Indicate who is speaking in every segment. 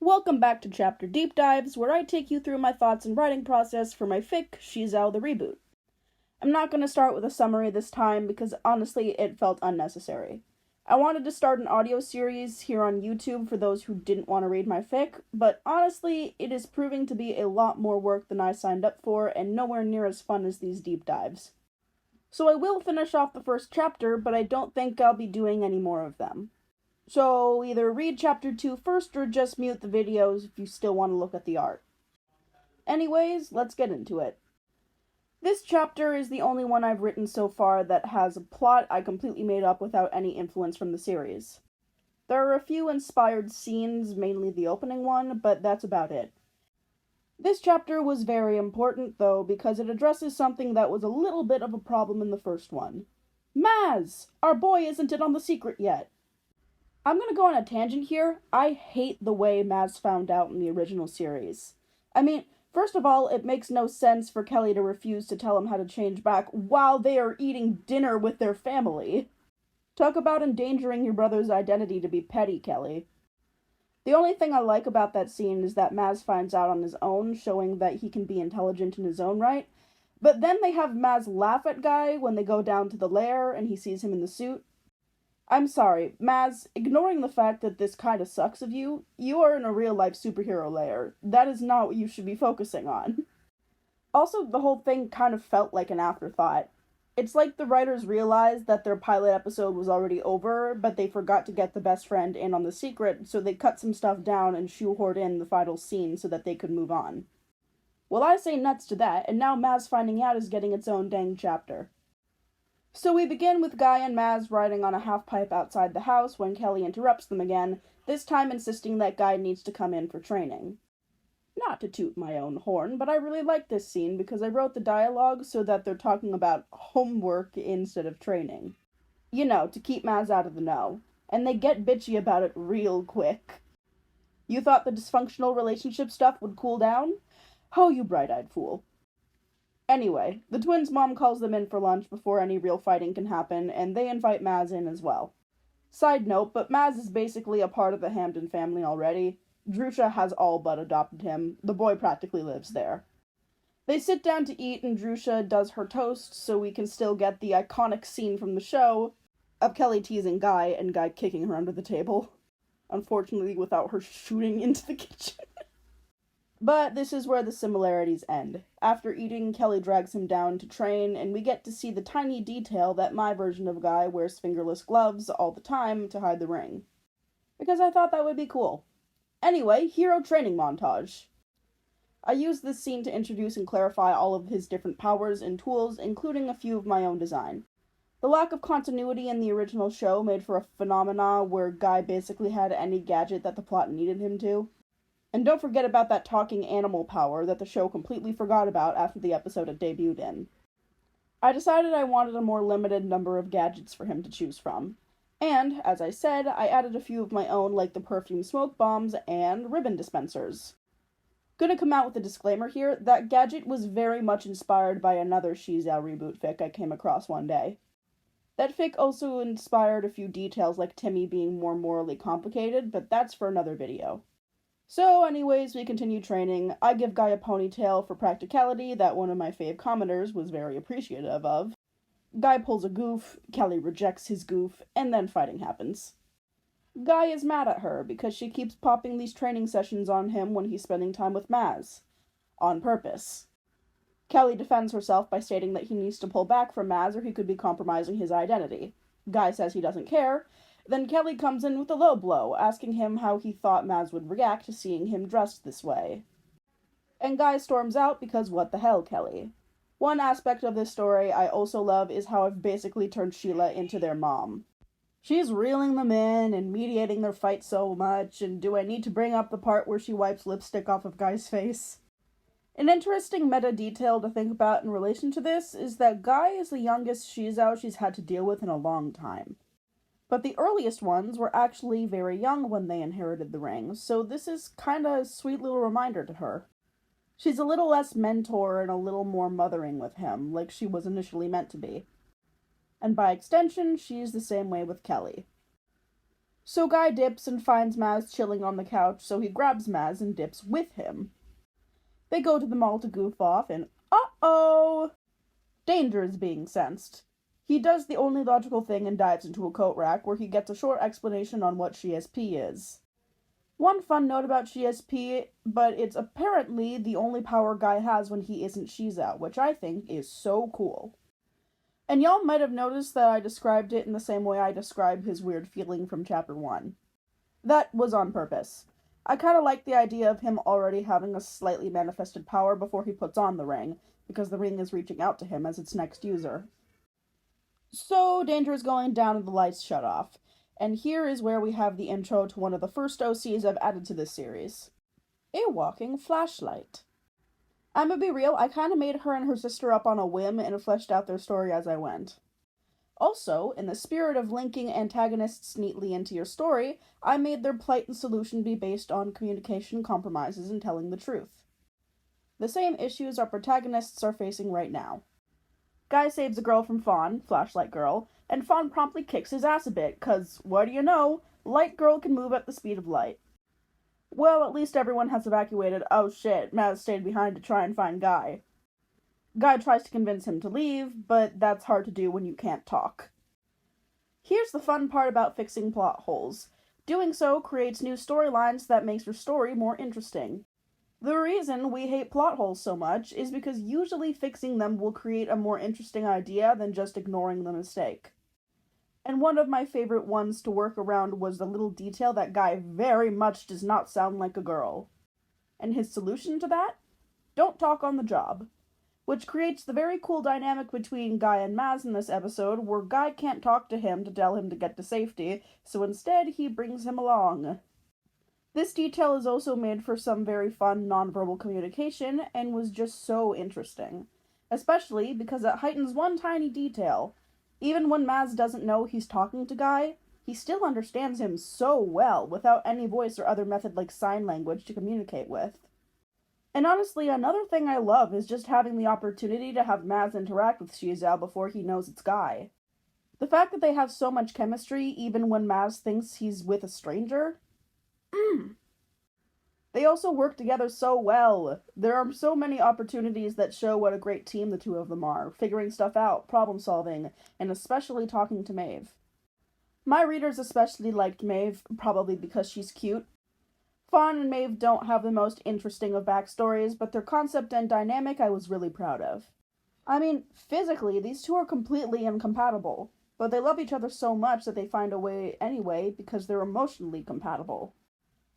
Speaker 1: Welcome back to Chapter Deep Dives, where I take you through my thoughts and writing process for my fic, SheZow the Reboot. I'm not going to start with a summary this time because honestly it felt unnecessary. I wanted to start an audio series here on YouTube for those who didn't want to read my fic, but honestly it is proving to be a lot more work than I signed up for and nowhere near as fun as these deep dives. So I will finish off the first chapter, but I don't think I'll be doing any more of them. So either read chapter 2 first or just mute the videos if you still want to look at the art. Anyways, let's get into it. This chapter is the only one I've written so far that has a plot I completely made up without any influence from the series. There are a few inspired scenes, mainly the opening one, but that's about it. This chapter was very important, though, because it addresses something that was a little bit of a problem in the first one. Maz! Our boy isn't in on the secret yet. I'm gonna go on a tangent here. I hate the way Maz found out in the original series. I mean, first of all, it makes no sense for Kelly to refuse to tell him how to change back while they are eating dinner with their family. Talk about endangering your brother's identity to be petty, Kelly. The only thing I like about that scene is that Maz finds out on his own, showing that he can be intelligent in his own right. But then they have Maz laugh at Guy when they go down to the lair and he sees him in the suit. I'm sorry, Maz, ignoring the fact that this kinda sucks of you, you are in a real-life superhero lair. That is not what you should be focusing on. Also, the whole thing kind of felt like an afterthought. It's like the writers realized that their pilot episode was already over, but they forgot to get the best friend in on the secret, so they cut some stuff down and shoehorned in the final scene so that they could move on. Well, I say nuts to that, and now Maz finding out is getting its own dang chapter. So we begin with Guy and Maz riding on a half-pipe outside the house when Kelly interrupts them again, this time insisting that Guy needs to come in for training. Not to toot my own horn, but I really like this scene because I wrote the dialogue so that they're talking about homework instead of training. You know, to keep Maz out of the know. And they get bitchy about it real quick. You thought the dysfunctional relationship stuff would cool down? Oh, you bright-eyed fool. Anyway, the twins' mom calls them in for lunch before any real fighting can happen, and they invite Maz in as well. Side note, but Maz is basically a part of the Hampton family already. Drusha has all but adopted him. The boy practically lives there. They sit down to eat, and Drusha does her toast, so we can still get the iconic scene from the show of Kelly teasing Guy and Guy kicking her under the table. Unfortunately, without her shooting into the kitchen. But this is where the similarities end. After eating, Kelly drags him down to train, and we get to see the tiny detail that my version of Guy wears fingerless gloves all the time to hide the ring. Because I thought that would be cool. Anyway, hero training montage. I used this scene to introduce and clarify all of his different powers and tools, including a few of my own design. The lack of continuity in the original show made for a phenomena where Guy basically had any gadget that the plot needed him to. And don't forget about that talking animal power that the show completely forgot about after the episode it debuted in. I decided I wanted a more limited number of gadgets for him to choose from. And, as I said, I added a few of my own like the perfume smoke bombs and ribbon dispensers. Gonna come out with a disclaimer here, that gadget was very much inspired by another SheZow Reboot fic I came across one day. That fic also inspired a few details like Timmy being more morally complicated, but that's for another video. So anyways, we continue training. I give Guy a ponytail for practicality that one of my fave commenters was very appreciative of. Guy pulls a goof, Kelly rejects his goof, and then fighting happens. Guy is mad at her because she keeps popping these training sessions on him when he's spending time with Maz. On purpose. Kelly defends herself by stating that he needs to pull back from Maz or he could be compromising his identity. Guy says he doesn't care. Then Kelly comes in with a low blow, asking him how he thought Maz would react to seeing him dressed this way. And Guy storms out because what the hell, Kelly? One aspect of this story I also love is how I've basically turned Sheila into their mom. She's reeling them in and mediating their fight so much, and do I need to bring up the part where she wipes lipstick off of Guy's face? An interesting meta detail to think about in relation to this is that Guy is the youngest SheZow she's had to deal with in a long time. But the earliest ones were actually very young when they inherited the ring, so this is kinda a sweet little reminder to her. She's a little less mentor and a little more mothering with him, like she was initially meant to be. And by extension, she's the same way with Kelly. So Guy dips and finds Maz chilling on the couch, so he grabs Maz and dips with him. They go to the mall to goof off, and uh-oh! Danger is being sensed. He does the only logical thing and dives into a coat rack, where he gets a short explanation on what SheSP is. One fun note about SheSP, but it's apparently the only power Guy has when he isn't SheZow, which I think is so cool. And y'all might have noticed that I described it in the same way I described his weird feeling from Chapter 1. That was on purpose. I kinda like the idea of him already having a slightly manifested power before he puts on the ring, because the ring is reaching out to him as its next user. So, danger is going down and the lights shut off. And here is where we have the intro to one of the first OCs I've added to this series. A walking flashlight. I'm gonna be real, I kinda made her and her sister up on a whim and fleshed out their story as I went. Also, in the spirit of linking antagonists neatly into your story, I made their plight and solution be based on communication compromises and telling the truth. The same issues our protagonists are facing right now. Guy saves a girl from Fawn, Flashlight Girl, and Fawn promptly kicks his ass a bit, cause, what do you know, Light Girl can move at the speed of light. Well, at least everyone has evacuated. Oh shit, Maz stayed behind to try and find Guy. Guy tries to convince him to leave, but that's hard to do when you can't talk. Here's the fun part about fixing plot holes. Doing so creates new storylines that makes your story more interesting. The reason we hate plot holes so much is because usually fixing them will create a more interesting idea than just ignoring the mistake. And one of my favorite ones to work around was the little detail that Guy very much does not sound like a girl. And his solution to that? Don't talk on the job. Which creates the very cool dynamic between Guy and Maz in this episode, where Guy can't talk to him to tell him to get to safety, so instead he brings him along. This detail is also made for some very fun nonverbal communication, and was just so interesting. Especially because it heightens one tiny detail. Even when Maz doesn't know he's talking to Guy, he still understands him so well, without any voice or other method like sign language to communicate with. And honestly, another thing I love is just having the opportunity to have Maz interact with SheZow before he knows it's Guy. The fact that they have so much chemistry, even when Maz thinks he's with a stranger. They also work together so well. There are so many opportunities that show what a great team the two of them are, figuring stuff out, problem solving, and especially talking to Maeve. My readers especially liked Maeve, probably because she's cute. Fawn and Maeve don't have the most interesting of backstories, but their concept and dynamic I was really proud of. I mean, physically, these two are completely incompatible, but they love each other so much that they find a way anyway because they're emotionally compatible.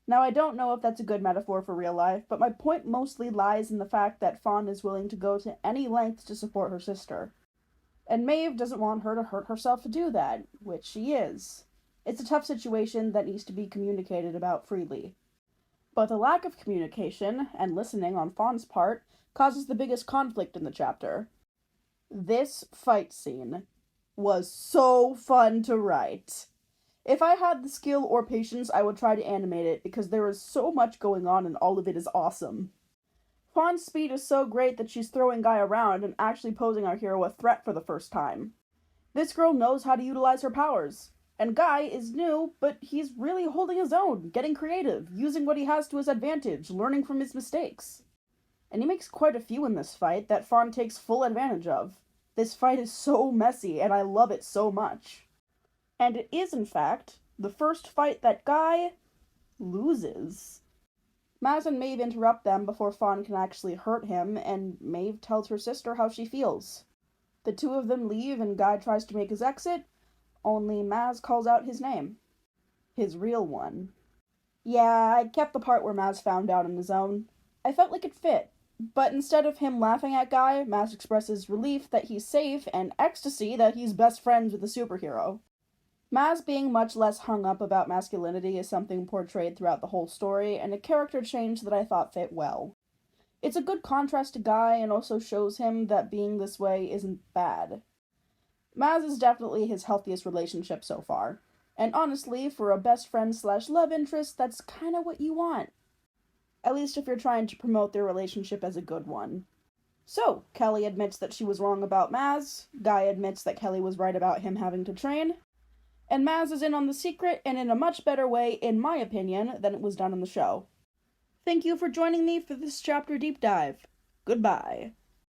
Speaker 1: Now, I don't know if that's a good metaphor for real life, but my point mostly lies in the fact that Fawn is willing to go to any length to support her sister. And Maeve doesn't want her to hurt herself to do that, which she is. It's a tough situation that needs to be communicated about freely. But the lack of communication, and listening on Fawn's part, causes the biggest conflict in the chapter. This fight scene was so fun to write. If I had the skill or patience, I would try to animate it, because there is so much going on and all of it is awesome. Fawn's speed is so great that she's throwing Guy around and actually posing our hero a threat for the first time. This girl knows how to utilize her powers. And Guy is new, but he's really holding his own, getting creative, using what he has to his advantage, learning from his mistakes. And he makes quite a few in this fight that Fawn takes full advantage of. This fight is so messy, and I love it so much. And it is, in fact, the first fight that Guy loses. Maz and Maeve interrupt them before Fawn can actually hurt him, and Maeve tells her sister how she feels. The two of them leave, and Guy tries to make his exit, only Maz calls out his name. His real one. Yeah, I kept the part where Maz found out on his own. I felt like it fit. But instead of him laughing at Guy, Maz expresses relief that he's safe and ecstasy that he's best friends with the superhero. Maz being much less hung up about masculinity is something portrayed throughout the whole story, and a character change that I thought fit well. It's a good contrast to Guy and also shows him that being this way isn't bad. Maz is definitely his healthiest relationship so far. And honestly, for a best friend / love interest, that's kinda what you want. At least if you're trying to promote their relationship as a good one. So, Kelly admits that she was wrong about Maz, Guy admits that Kelly was right about him having to train, And Maz is in on the secret, and in a much better way, in my opinion, than it was done in the show. Thank you for joining me for this chapter deep dive. Goodbye.